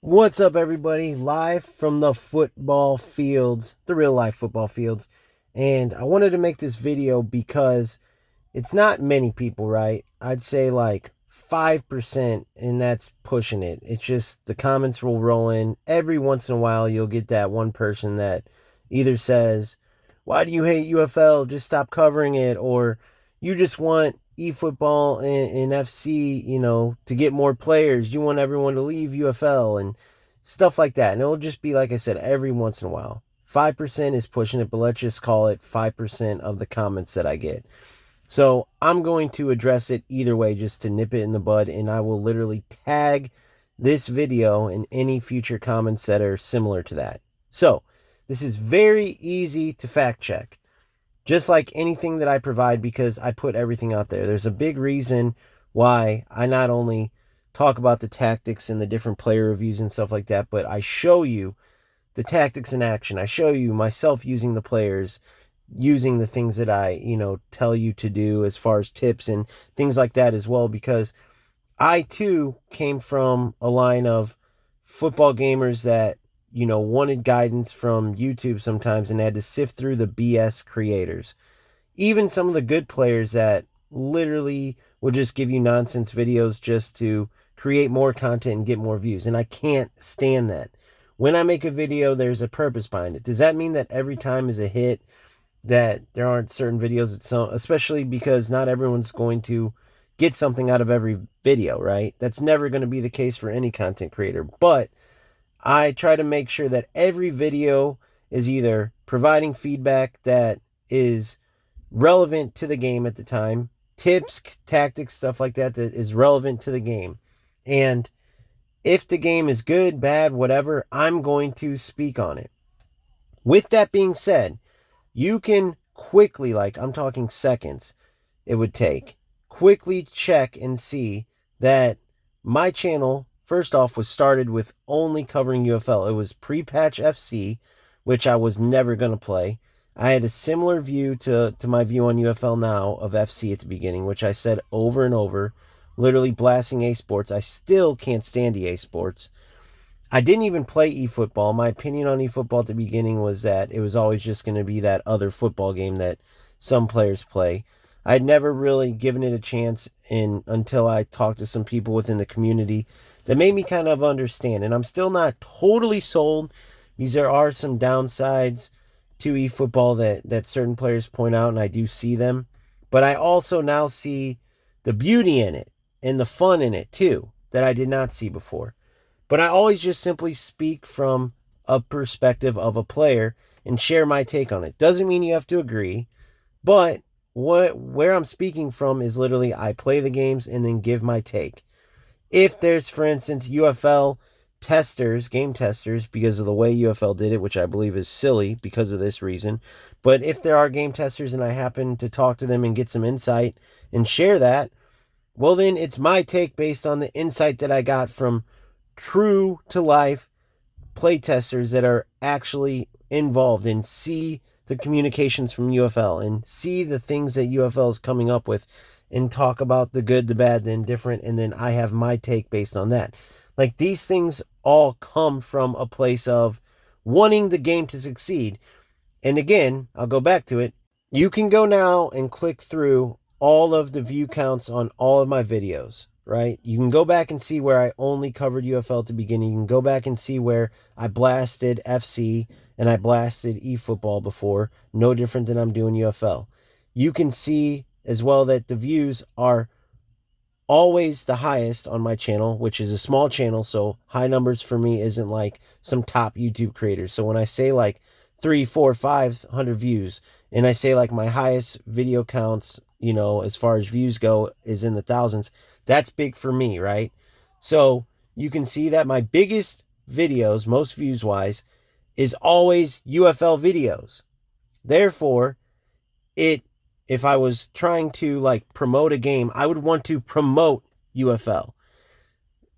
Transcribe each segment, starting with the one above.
What's up, everybody? Live from the football fields, the real life football fields. And I wanted to make this video because it's not many people, right? I'd say like 5%, and that's pushing it. It's just the comments will roll in. Every once in a while, you'll get that one person that either says, "Why do you hate UFL? Just stop covering it," or "You just want eFootball and FC, to get more players. You want everyone to leave UFL," and stuff like that. And it'll just be, like I said, every once in a while. 5% is pushing it, but let's just call it 5% of the comments that I get. So I'm going to address it either way just to nip it in the bud, and I will literally tag this video in any future comments that are similar to that. So this is very easy to fact check, just like anything that I provide, because I put everything out there. There's a big reason why I not only talk about the tactics and the different player reviews and stuff like that, but I show you the tactics in action. I show you myself using the players, using the things that I, tell you to do as far as tips and things like that as well, because I too came from a line of football gamers that, wanted guidance from YouTube sometimes and had to sift through the BS creators. Even some of the good players that literally will just give you nonsense videos just to create more content and get more views. And I can't stand that. When I make a video, there's a purpose behind it. Does that mean that every time is a hit, that there aren't certain videos that some, especially because not everyone's going to get something out of every video, right? That's never going to be the case for any content creator. But I try to make sure that every video is either providing feedback that is relevant to the game at the time, tips, tactics, stuff like that, that is relevant to the game. And if the game is good, bad, whatever, I'm going to speak on it. With that being said, you can quickly, like I'm talking seconds, it would take, quickly check and see that my channel, first off, was started with only covering UFL. It was pre-patch FC, which I was never going to play. I had a similar view to my view on UFL now of FC at the beginning, which I said over and over, literally blasting EA Sports. I still can't stand EA Sports. I didn't even play eFootball. My opinion on eFootball at the beginning was that it was always just going to be that other football game that some players play. I'd never really given it a chance until I talked to some people within the community that made me kind of understand. And I'm still not totally sold, because there are some downsides to eFootball that certain players point out, and I do see them. But I also now see the beauty in it and the fun in it too, that I did not see before. But I always just simply speak from a perspective of a player and share my take on it. Doesn't mean you have to agree, but where I'm speaking from is literally I play the games and then give my take. If there's, for instance, UFL testers, game testers, because of the way UFL did it, which I believe is silly because of this reason, but if there are game testers and I happen to talk to them and get some insight and share that, well, then it's my take based on the insight that I got from true to life play testers that are actually involved and see the communications from UFL and see the things that UFL is coming up with and talk about the good, the bad, the indifferent, and then I have my take based on that. Like, these things all come from a place of wanting the game to succeed. And again, I'll go back to it. You can go now and click through all of the view counts on all of my videos, right? You can go back and see where I only covered UFL at the beginning. You can go back and see where I blasted FC and I blasted eFootball before, no different than I'm doing UFL. You can see as well that the views are always the highest on my channel, which is a small channel, so high numbers for me isn't like some top YouTube creators. So when I say like 300, 400, 500 views, and I say like my highest video counts, as far as views go, is in the thousands, that's big for me, right? So you can see that my biggest videos, most views wise, is always UFL videos. Therefore, if I was trying to like promote a game, I would want to promote UFL.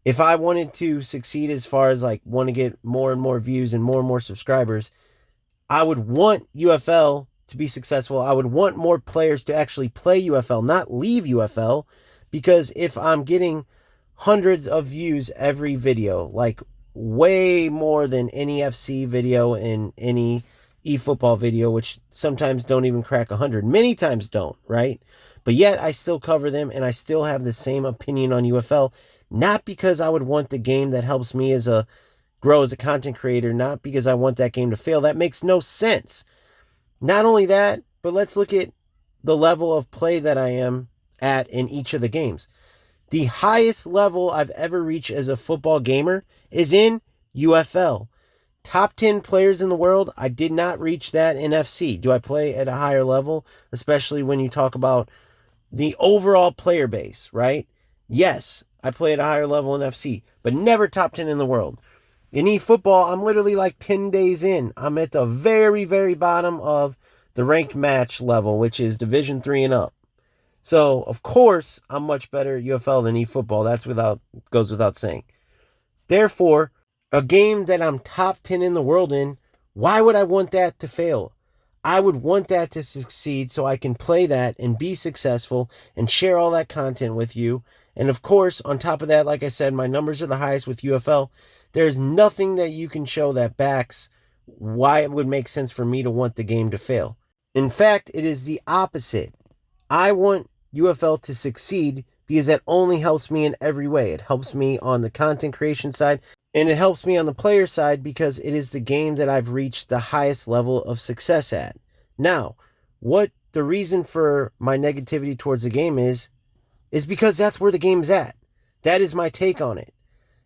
If I wanted to succeed as far as like want to get more and more views and more subscribers, I would want UFL to be successful. I would want more players to actually play UFL, not leave UFL, because if I'm getting hundreds of views every video, like way more than any FC video and any eFootball video, which sometimes don't even crack 100. Many times don't, right? But yet I still cover them and I still have the same opinion on UFL, not because I would want the game that helps me grow as a content creator, not because I want that game to fail. That makes no sense. Not only that, but let's look at the level of play that I am at in each of the games. The highest level I've ever reached as a football gamer is in UFL. Top 10 players in the world, I did not reach that in FC. Do I play at a higher level, especially when you talk about the overall player base, right? Yes, I play at a higher level in FC, but never top 10 in the world. In eFootball, I'm literally like 10 days in. I'm at the very, very bottom of the ranked match level, which is Division 3 and up. So, of course, I'm much better at UFL than eFootball. Goes without saying. Therefore, a game that I'm top 10 in the world in, why would I want that to fail? I would want that to succeed so I can play that and be successful and share all that content with you. And of course, on top of that, like I said, my numbers are the highest with UFL. There's nothing that you can show that backs why it would make sense for me to want the game to fail. In fact, it is the opposite. I want UFL to succeed because that only helps me in every way. It helps me on the content creation side, and it helps me on the player side because it is the game that I've reached the highest level of success at. Now, what the reason for my negativity towards the game is because that's where the game's at. That is my take on it.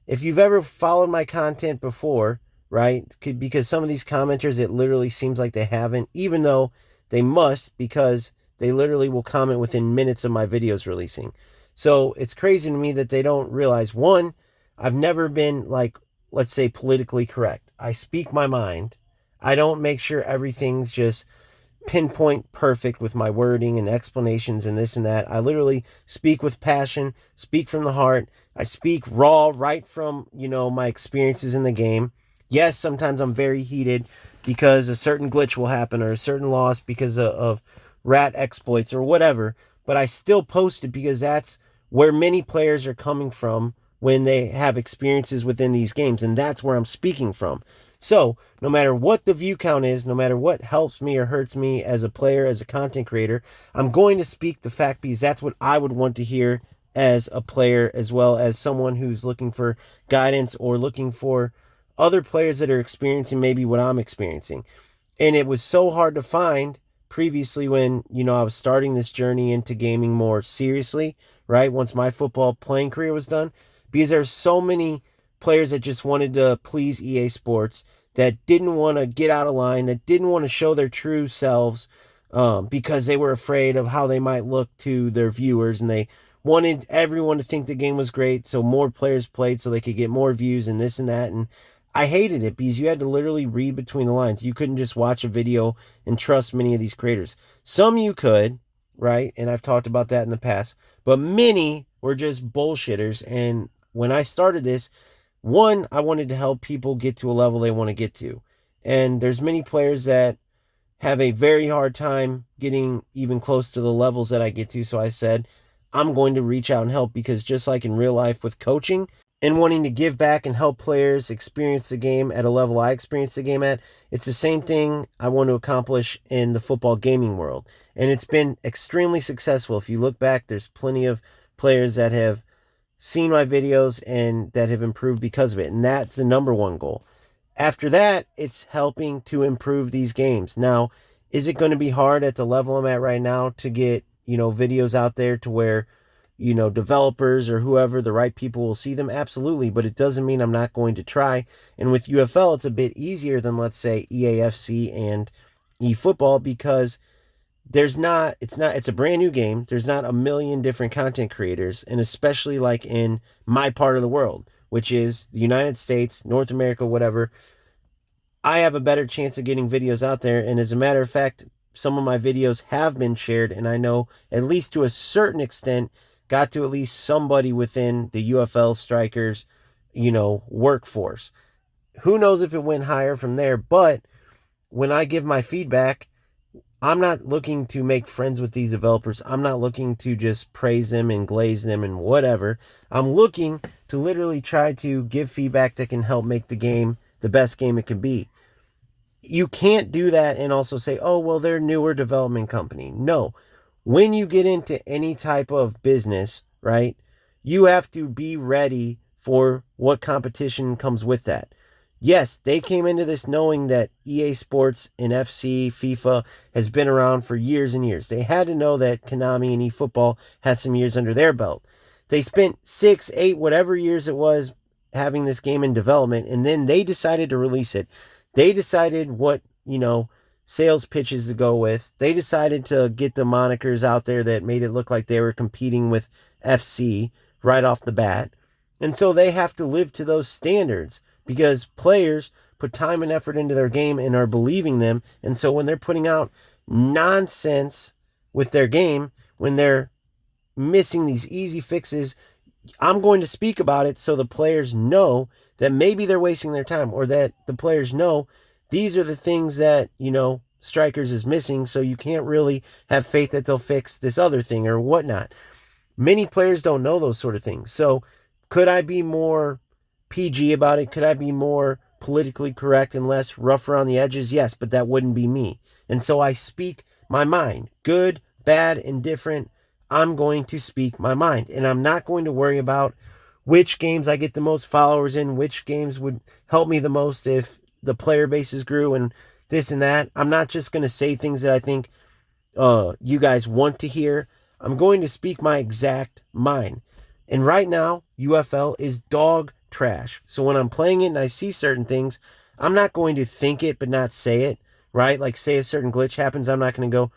If you've ever followed my content before, right, because some of these commenters, it literally seems like they haven't, even though they must, because they literally will comment within minutes of my videos releasing. So it's crazy to me that they don't realize, one, I've never been, like, let's say, politically correct. I speak my mind. I don't make sure everything's just pinpoint perfect with my wording and explanations and this and that. I literally speak with passion, speak from the heart. I speak raw, right from, my experiences in the game. Yes, sometimes I'm very heated because a certain glitch will happen or a certain loss because of rat exploits or whatever, but I still post it because that's where many players are coming from when they have experiences within these games, and that's where I'm speaking from. So, no matter what the view count is, no matter what helps me or hurts me as a player, as a content creator, I'm going to speak the fact because that's what I would want to hear as a player, as well as someone who's looking for guidance or looking for other players that are experiencing maybe what I'm experiencing. And it was so hard to find previously when, I was starting this journey into gaming more seriously, right? Once my football playing career was done, because there's so many players that just wanted to please EA Sports, that didn't want to get out of line, that didn't want to show their true selves because they were afraid of how they might look to their viewers, and they wanted everyone to think the game was great, so more players played so they could get more views and this and that. And I hated it because you had to literally read between the lines. You couldn't just watch a video and trust many of these creators. Some you could, right? And I've talked about that in the past, but many were just bullshitters. And when I started this, one, I wanted to help people get to a level they want to get to. And there's many players that have a very hard time getting even close to the levels that I get to. So I said, I'm going to reach out and help, because just like in real life with coaching and wanting to give back and help players experience the game at a level I experience the game at, it's the same thing I want to accomplish in the football gaming world. And it's been extremely successful. If you look back, there's plenty of players that have seen my videos and that have improved because of it. And that's the number one goal. After that, it's helping to improve these games. Now, is it going to be hard at the level I'm at right now to get, videos out there to where, developers or whoever, the right people will see them? Absolutely. But it doesn't mean I'm not going to try. And with UFL, it's a bit easier than, let's say, EAFC and eFootball, because it's a brand new game. There's not a million different content creators. And especially like in my part of the world, which is the United States, North America, whatever, I have a better chance of getting videos out there. And as a matter of fact, some of my videos have been shared, and I know at least to a certain extent got to at least somebody within the UFL Strikers, workforce. Who knows if it went higher from there, but when I give my feedback, I'm not looking to make friends with these developers. I'm not looking to just praise them and glaze them and whatever. I'm looking to literally try to give feedback that can help make the game the best game it can be. You can't do that and also say, oh, well, they're a newer development company. No. When you get into any type of business, right, you have to be ready for what competition comes with that. Yes, they came into this knowing that EA Sports and FC, FIFA has been around for years and years. They had to know that Konami and eFootball had some years under their belt. They spent 6, 8, whatever years it was having this game in development, and then they decided to release it. They decided what, sales pitches to go with. They decided to get the monikers out there that made it look like they were competing with FC right off the bat. And so they have to live to those standards because players put time and effort into their game and are believing them. And so when they're putting out nonsense with their game, when they're missing these easy fixes, I'm going to speak about it so the players know that maybe they're wasting their time, or that the players know these are the things that, Strikers is missing, so you can't really have faith that they'll fix this other thing or whatnot. Many players don't know those sort of things. So could I be more PG about it? Could I be more politically correct and less rough around the edges? Yes, but that wouldn't be me. And so I speak my mind. Good, bad, indifferent. I'm going to speak my mind. And I'm not going to worry about which games I get the most followers in, which games would help me the most if the player bases grew and this and that. I'm not just going to say things that I think you guys want to hear. I'm going to speak my exact mind. And right now, UFL is dog trash. So when I'm playing it and I see certain things, I'm not going to think it but not say it, right? Like say a certain glitch happens, I'm not going to go,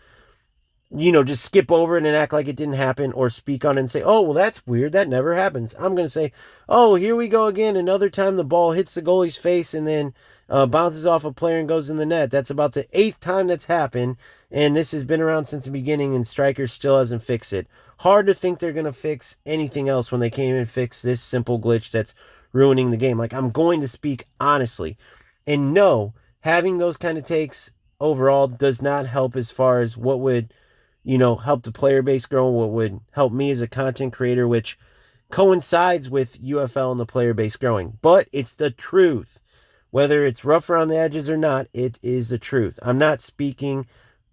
just skip over it and act like it didn't happen, or speak on it and say, oh, well, that's weird. That never happens. I'm going to say, oh, here we go again. Another time the ball hits the goalie's face and then bounces off a player and goes in the net. That's about the 8th time that's happened. And this has been around since the beginning and Strikers still hasn't fixed it. Hard to think they're going to fix anything else when they can't even fix this simple glitch that's ruining the game. Like, I'm going to speak honestly. And no, having those kind of takes overall does not help as far as what would help the player base grow, what would help me as a content creator, which coincides with UFL and the player base growing. But it's the truth. Whether it's rough around the edges or not, it is the truth. I'm not speaking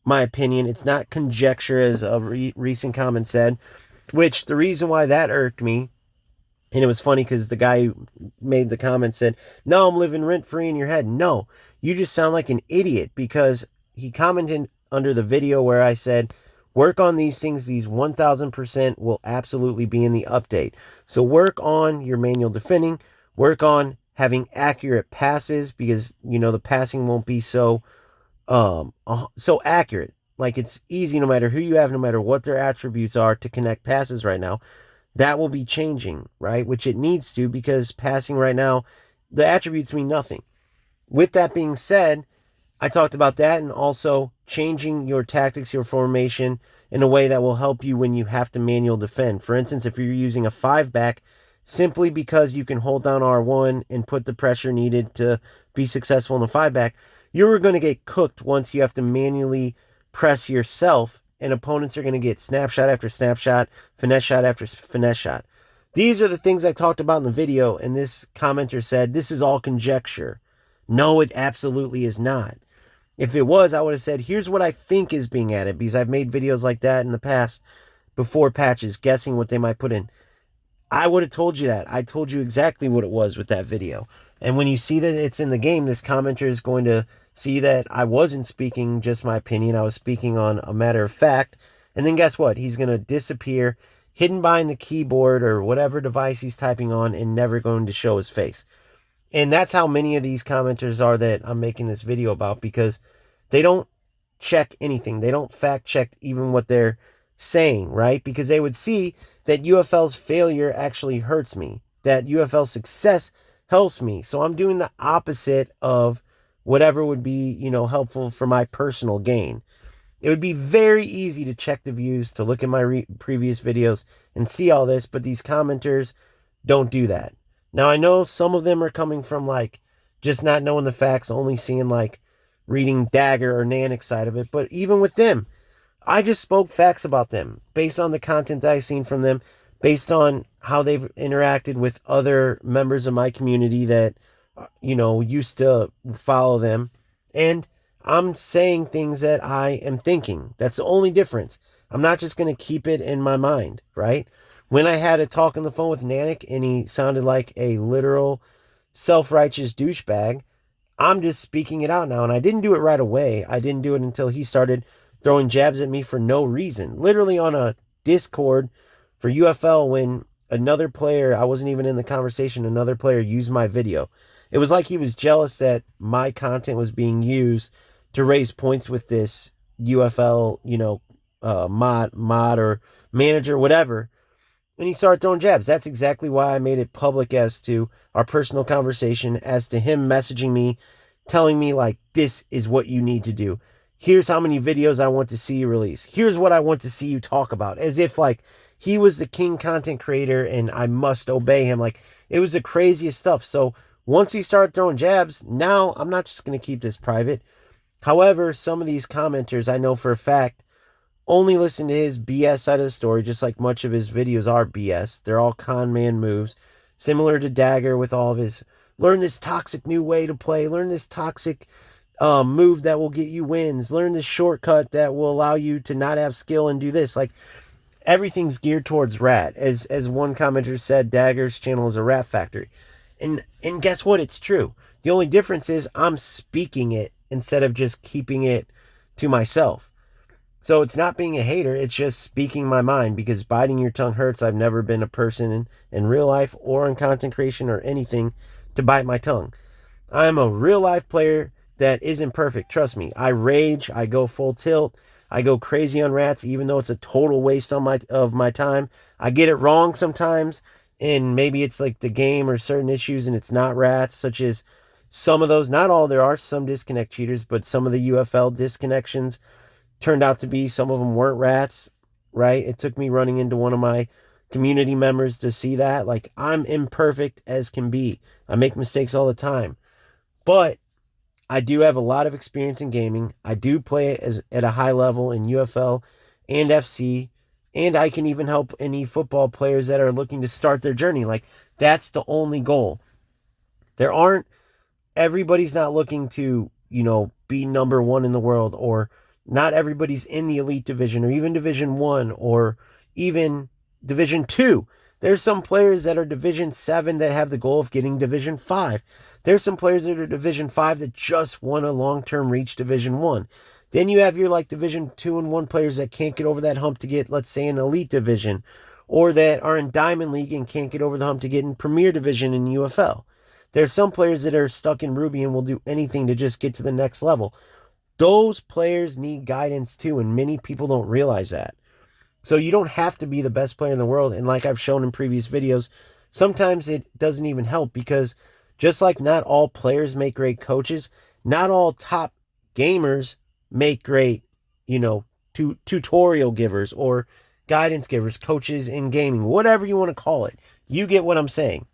my opinion. It's not conjecture, as a recent comment said, which the reason why that irked me, and it was funny because the guy who made the comment said, no, I'm living rent-free in your head. No, you just sound like an idiot, because he commented under the video where I said, work on these things. These 1000% will absolutely be in the update. So work on your manual defending. Work on having accurate passes, because, the passing won't be so accurate. Like, it's easy no matter who you have, no matter what their attributes are, to connect passes right now. That will be changing, right? Which it needs to, because passing right now, the attributes mean nothing. With that being said, I talked about that, and also changing your tactics, your formation in a way that will help you when you have to manual defend. For instance, if you're using a 5-back, simply because you can hold down R1 and put the pressure needed to be successful in the 5-back, you're going to get cooked once you have to manually press yourself, and opponents are going to get snapshot after snapshot, finesse shot after finesse shot. These are the things I talked about in the video, and this commenter said, this is all conjecture. No, it absolutely is not. If it was, I would have said, here's what I think is being added, because I've made videos like that in the past before patches, guessing what they might put in. I would have told you that. I told you exactly what it was with that video. And when you see that it's in the game, this commenter is going to see that I wasn't speaking just my opinion. I was speaking on a matter of fact. And then guess what? He's going to disappear, hidden behind the keyboard or whatever device he's typing on, and never going to show his face. And that's how many of these commenters are that I'm making this video about, because they don't check anything. They don't fact check even what they're saying, right? Because they would see that UFL's failure actually hurts me, that UFL's success helps me. So I'm doing the opposite of whatever would be, helpful for my personal gain. It would be very easy to check the views, to look at my previous videos and see all this, but these commenters don't do that. Now, I know some of them are coming from, just not knowing the facts, only seeing, reading Dagger or Nanik's side of it. But even with them, I just spoke facts about them based on the content that I've seen from them, based on how they've interacted with other members of my community that, used to follow them. And I'm saying things that I am thinking. That's the only difference. I'm not just going to keep it in my mind, right? When I had a talk on the phone with Nanik and he sounded like a literal self-righteous douchebag, I'm just speaking it out now. And I didn't do it right away. I didn't do it until he started throwing jabs at me for no reason. Literally on a Discord for UFL when another player, I wasn't even in the conversation, another player used my video. It was like he was jealous that my content was being used to raise points with this UFL, mod or manager, whatever. And he started throwing jabs. That's exactly why I made it public as to our personal conversation, as to him messaging me, telling me, like, this is what you need to do. Here's how many videos I want to see you release. Here's what I want to see you talk about. As if, like, he was the king content creator and I must obey him. Like, it was the craziest stuff. So once he started throwing jabs, now I'm not just going to keep this private. However, some of these commenters, I know for a fact, only listen to his BS side of the story, just like much of his videos are BS. They're all con man moves, similar to Dagger with all of his, learn this toxic new way to play, learn this toxic move that will get you wins, learn this shortcut that will allow you to not have skill and do this. Like, everything's geared towards rat. As one commenter said, Dagger's channel is a rat factory. And guess what? It's true. The only difference is I'm speaking it instead of just keeping it to myself. So it's not being a hater, it's just speaking my mind, because biting your tongue hurts. I've never been a person in real life or in content creation or anything to bite my tongue. I'm a real life player that isn't perfect. Trust me. I rage, I go full tilt, I go crazy on rats, even though it's a total waste of my time. I get it wrong sometimes, and maybe it's like the game or certain issues and it's not rats, such as some of those, not all, there are some disconnect cheaters, but some of the UFL disconnections turned out to be, some of them weren't rats, right? It took me running into one of my community members to see that. Like, I'm imperfect as can be. I make mistakes all the time. But I do have a lot of experience in gaming. I do play at a high level in UFL and FC. And I can even help any football players that are looking to start their journey. Like, that's the only goal. Everybody's not looking to, be number one in the world, or not everybody's in the elite division or even Division 1 or even Division 2. There's some players that are Division 7 that have the goal of getting Division 5. There's some players that are Division 5 that just want to long-term reach Division 1. Then you have your Division 2 and 1 players that can't get over that hump to get, let's say, an elite division, or that are in Diamond League and can't get over the hump to get in Premier Division in UFL. There's some players that are stuck in Ruby and will do anything to just get to the next level. Those players need guidance too, and many people don't realize that. So you don't have to be the best player in the world, and like I've shown in previous videos, sometimes it doesn't even help, because just like not all players make great coaches, not all top gamers make great, tutorial givers or guidance givers, coaches in gaming, whatever you want to call it. You get what I'm saying.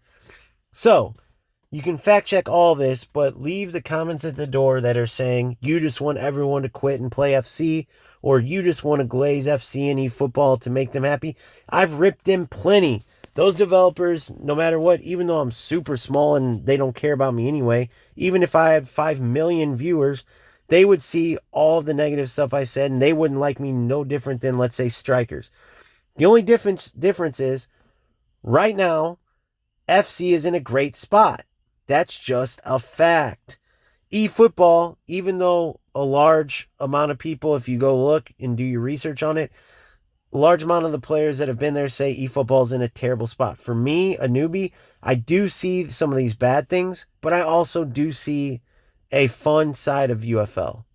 So you can fact check all this, but leave the comments at the door that are saying you just want everyone to quit and play FC, or you just want to glaze FC and eFootball to make them happy. I've ripped them plenty. Those developers, no matter what, even though I'm super small and they don't care about me anyway, even if I had 5 million viewers, they would see all of the negative stuff I said and they wouldn't like me no different than, let's say, strikers. The only difference is right now, FC is in a great spot. That's just a fact. eFootball, even though a large amount of people, if you go look and do your research on it, a large amount of the players that have been there say eFootball is in a terrible spot. For me, a newbie, I do see some of these bad things, but I also do see a fun side of eFootball.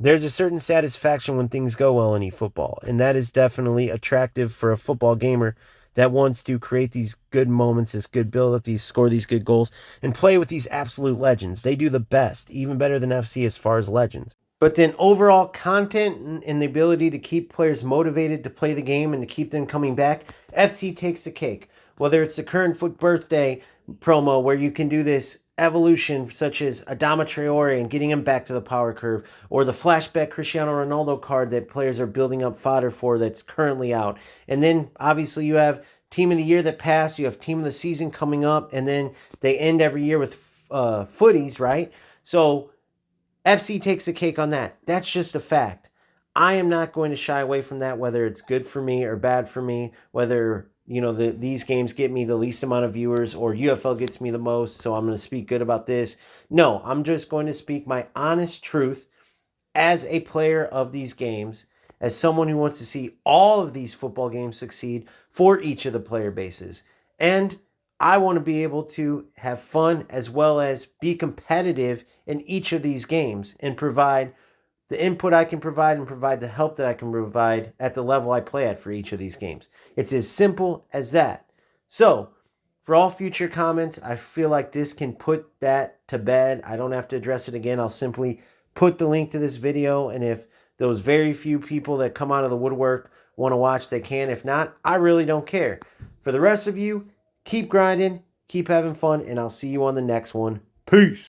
There's a certain satisfaction when things go well in eFootball, and that is definitely attractive for a football gamer that wants to create these good moments, this good build-up, score these good goals, and play with these absolute legends. They do the best, even better than FC as far as legends. But then overall content and the ability to keep players motivated to play the game and to keep them coming back, FC takes the cake. Whether it's the current Foot Birthday promo where you can do this evolution, such as Adama Traore and getting him back to the power curve, or the flashback Cristiano Ronaldo card that players are building up fodder for that's currently out. And then obviously you have Team of the Year that passed, you have Team of the Season coming up, and then they end every year with footies, right? So FC takes the cake on that. That's just a fact. I am not going to shy away from that, whether it's good for me or bad for me, whether these games get me the least amount of viewers or UFL gets me the most, so I'm going to speak good about this. No, I'm just going to speak my honest truth as a player of these games, as someone who wants to see all of these football games succeed for each of the player bases. And I want to be able to have fun as well as be competitive in each of these games and provide the input I can provide and provide the help that I can provide at the level I play at for each of these games. It's as simple as that. So, for all future comments, I feel like this can put that to bed. I don't have to address it again. I'll simply put the link to this video, and if those very few people that come out of the woodwork want to watch, they can. If not, I really don't care. For the rest of you, keep grinding, keep having fun, and I'll see you on the next one. Peace.